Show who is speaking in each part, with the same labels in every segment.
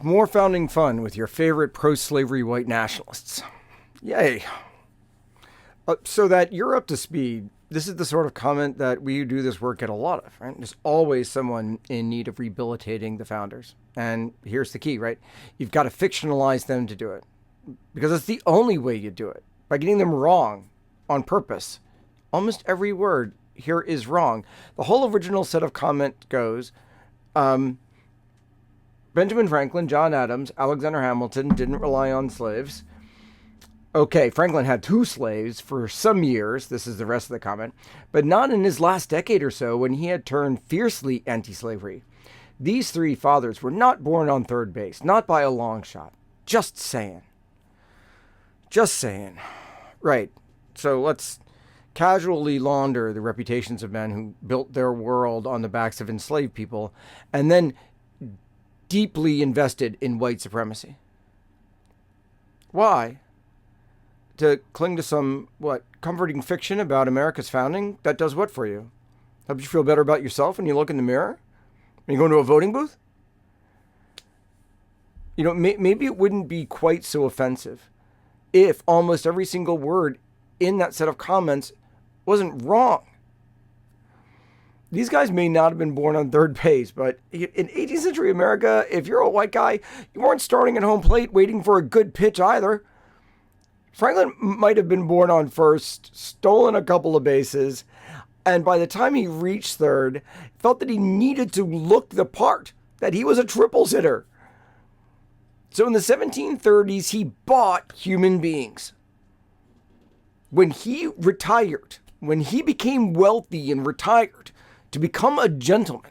Speaker 1: More founding fun with your favorite pro-slavery white nationalists. Yay. So that you're up to speed, this is the sort of comment that we who do this work get a lot of, right? There's always someone in need of rehabilitating the founders. And here's the key, right? You've got to fictionalize them to do it. Because it's the only way you do it. By getting them wrong on purpose. Almost every word here is wrong. The whole original set of comment goes, Benjamin Franklin, John Adams, Alexander Hamilton didn't rely on slaves. Okay, Franklin had 2 slaves for some years. This is the rest of the comment. But not in his last decade or so when he had turned fiercely anti-slavery. These 3 fathers were not born on third base. Not by a long shot. Just saying. Just saying. Right. So let's casually launder the reputations of men who built their world on the backs of enslaved people and then deeply invested in white supremacy. Why? To cling to some, comforting fiction about America's founding? That does what for you? Helps you feel better about yourself when you look in the mirror? When you go into a voting booth? You know, maybe it wouldn't be quite so offensive if almost every single word in that set of comments wasn't wrong. These guys may not have been born on third base, but in 18th century America, if you're a white guy, you weren't starting at home plate waiting for a good pitch either. Franklin might have been born on first, stolen a couple of bases, and by the time he reached third, felt that he needed to look the part, that he was a triples hitter. So in the 1730s, he bought human beings. When he retired, when he became wealthy and retired, to become a gentleman,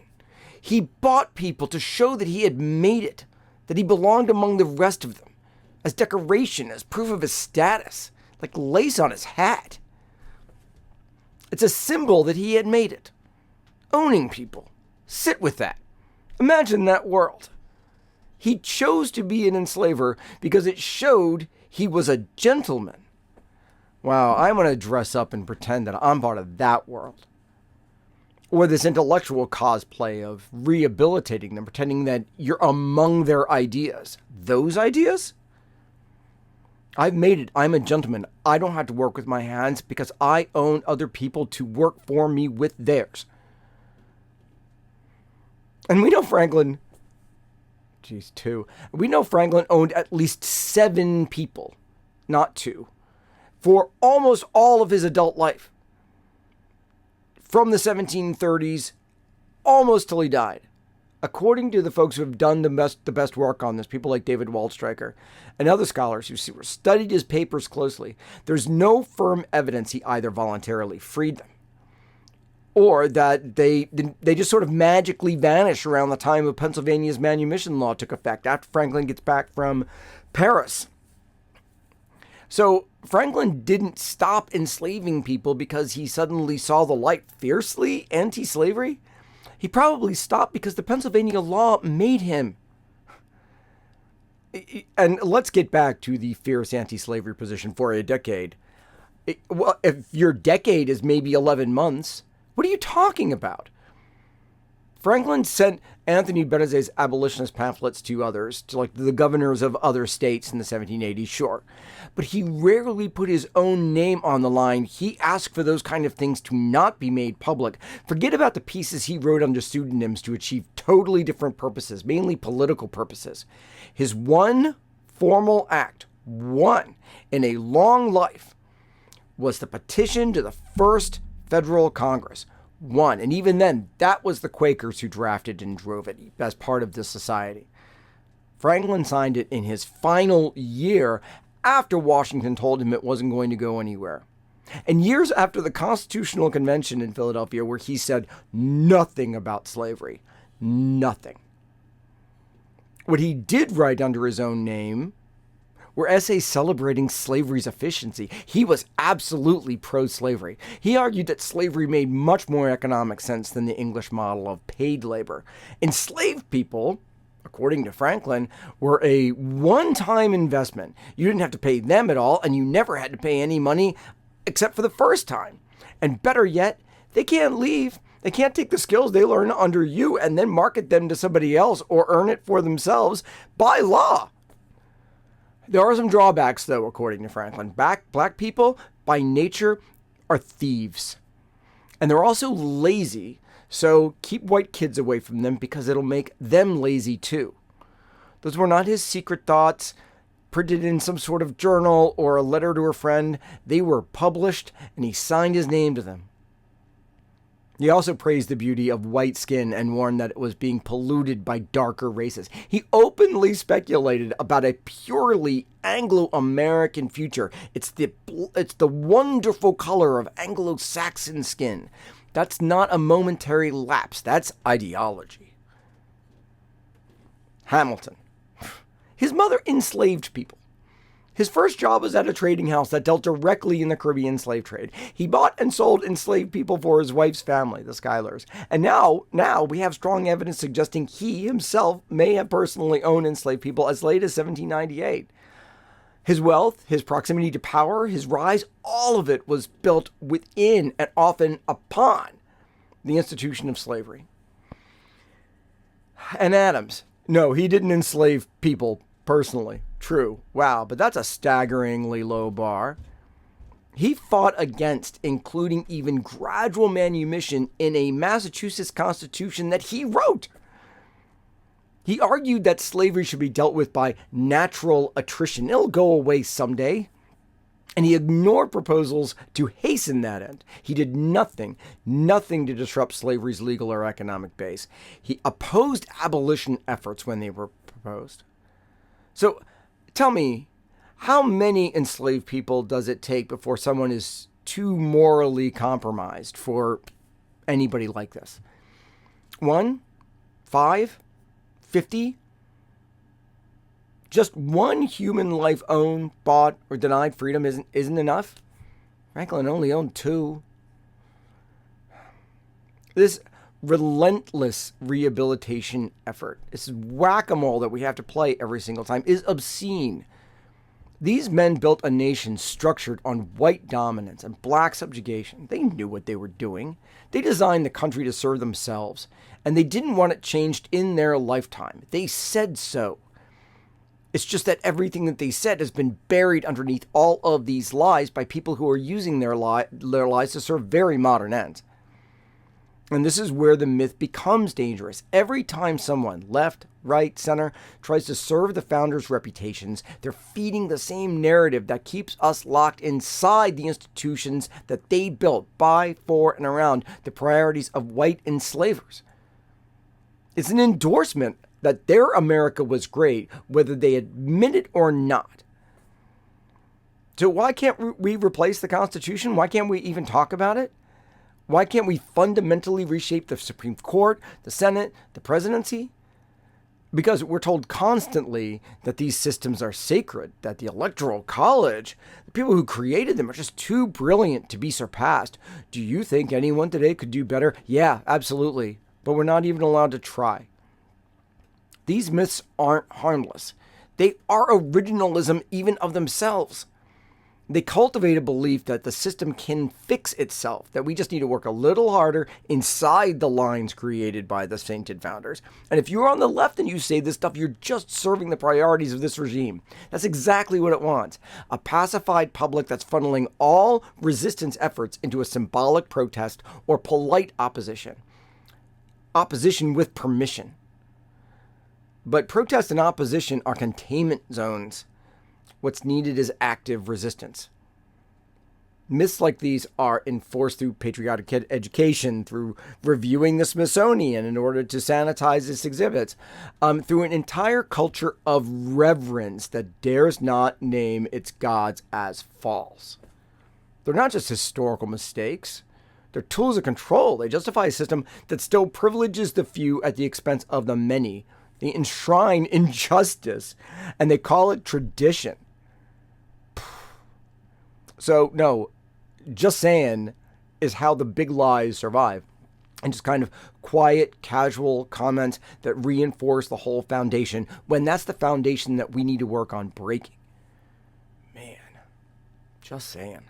Speaker 1: he bought people to show that he had made it, that he belonged among the rest of them, as decoration, as proof of his status, like lace on his hat. It's a symbol that he had made it. Owning people. Sit with that. Imagine that world. He chose to be an enslaver because it showed he was a gentleman. Wow, I'm going to dress up and pretend that I'm part of that world. Or this intellectual cosplay of rehabilitating them, pretending that you're among their ideas. Those ideas? I've made it. I'm a gentleman. I don't have to work with my hands because I own other people to work for me with theirs. And we know Franklin... We know Franklin owned at least 7 people, not 2, for almost all of his adult life. From the 1730s, almost till he died. According to the folks who have done the best work on this, people like David Waldstreicher and other scholars who studied his papers closely, there's no firm evidence he either voluntarily freed them or that they just sort of magically vanish around the time of Pennsylvania's manumission law took effect after Franklin gets back from Paris. So Franklin didn't stop enslaving people because he suddenly saw the light fiercely anti-slavery. He probably stopped because the Pennsylvania law made him. And let's get back to the fierce anti-slavery position for a decade. Well, if your decade is maybe 11 months, what are you talking about? Franklin sent Anthony Benezet's abolitionist pamphlets to others, to like the governors of other states in the 1780s, sure. But he rarely put his own name on the line. He asked for those kind of things to not be made public. Forget about the pieces he wrote under pseudonyms to achieve totally different purposes, mainly political purposes. His one formal act, one in a long life, was the petition to the first federal Congress. One, and even then, that was the Quakers who drafted and drove it as part of this society. Franklin signed it in his final year after Washington told him it wasn't going to go anywhere. And years after the Constitutional Convention in Philadelphia, where he said nothing about slavery. Nothing. What he did write under his own name were essays celebrating slavery's efficiency. He was absolutely pro-slavery. He argued that slavery made much more economic sense than the English model of paid labor. Enslaved people, according to Franklin, were a one-time investment. You didn't have to pay them at all, and you never had to pay any money except for the first time. And better yet, they can't leave. They can't take the skills they learn under you and then market them to somebody else or earn it for themselves by law. There are some drawbacks, though, according to Franklin. Black people, by nature, are thieves. And they're also lazy, so keep white kids away from them because it'll make them lazy too. Those were not his secret thoughts, printed in some sort of journal or a letter to a friend. They were published, and he signed his name to them. He also praised the beauty of white skin and warned that it was being polluted by darker races. He openly speculated about a purely Anglo-American future. It's the wonderful color of Anglo-Saxon skin. That's not a momentary lapse. That's ideology. Hamilton. His mother enslaved people. His first job was at a trading house that dealt directly in the Caribbean slave trade. He bought and sold enslaved people for his wife's family, the Schuylers. And now we have strong evidence suggesting he himself may have personally owned enslaved people as late as 1798. His wealth, his proximity to power, his rise, all of it was built within and often upon the institution of slavery. And Adams, no, he didn't enslave people personally. True. Wow, but that's a staggeringly low bar. He fought against including even gradual manumission in a Massachusetts Constitution that he wrote. He argued that slavery should be dealt with by natural attrition. It'll go away someday. And he ignored proposals to hasten that end. He did nothing to disrupt slavery's legal or economic base. He opposed abolition efforts when they were proposed. So, tell me, how many enslaved people does it take before someone is too morally compromised for anybody like this? 1? 5? 50? Just one human life owned, bought, or denied freedom isn't enough? Franklin only owned 2. This relentless rehabilitation effort, this whack-a-mole that we have to play every single time, is obscene. These men built a nation structured on white dominance and black subjugation. They knew what they were doing. They designed the country to serve themselves, and they didn't want it changed in their lifetime. They said so. It's just that everything that they said has been buried underneath all of these lies by people who are using their lies to serve very modern ends. And this is where the myth becomes dangerous. Every time someone, left, right, center, tries to serve the founders' reputations, they're feeding the same narrative that keeps us locked inside the institutions that they built by, for, and around the priorities of white enslavers. It's an endorsement that their America was great, whether they admit it or not. So why can't we replace the Constitution? Why can't we even talk about it? Why can't we fundamentally reshape the Supreme Court, the Senate, the presidency? Because we're told constantly that these systems are sacred, that the Electoral College, the people who created them, are just too brilliant to be surpassed. Do you think anyone today could do better? Yeah, absolutely. But we're not even allowed to try. These myths aren't harmless. They are originalism even of themselves. They cultivate a belief that the system can fix itself, that we just need to work a little harder inside the lines created by the sainted founders. And if you're on the left and you say this stuff, you're just serving the priorities of this regime. That's exactly what it wants. A pacified public that's funneling all resistance efforts into a symbolic protest or polite opposition. Opposition with permission. But protest and opposition are containment zones. What's needed is active resistance. Myths like these are enforced through patriotic education, through reviewing the Smithsonian in order to sanitize its exhibits, through an entire culture of reverence that dares not name its gods as false. They're not just historical mistakes. They're tools of control. They justify a system that still privileges the few at the expense of the many. They enshrine injustice, and they call it tradition. So, no, just saying is how the big lies survive. And just kind of quiet, casual comments that reinforce the whole foundation when that's the foundation that we need to work on breaking. Man, just saying.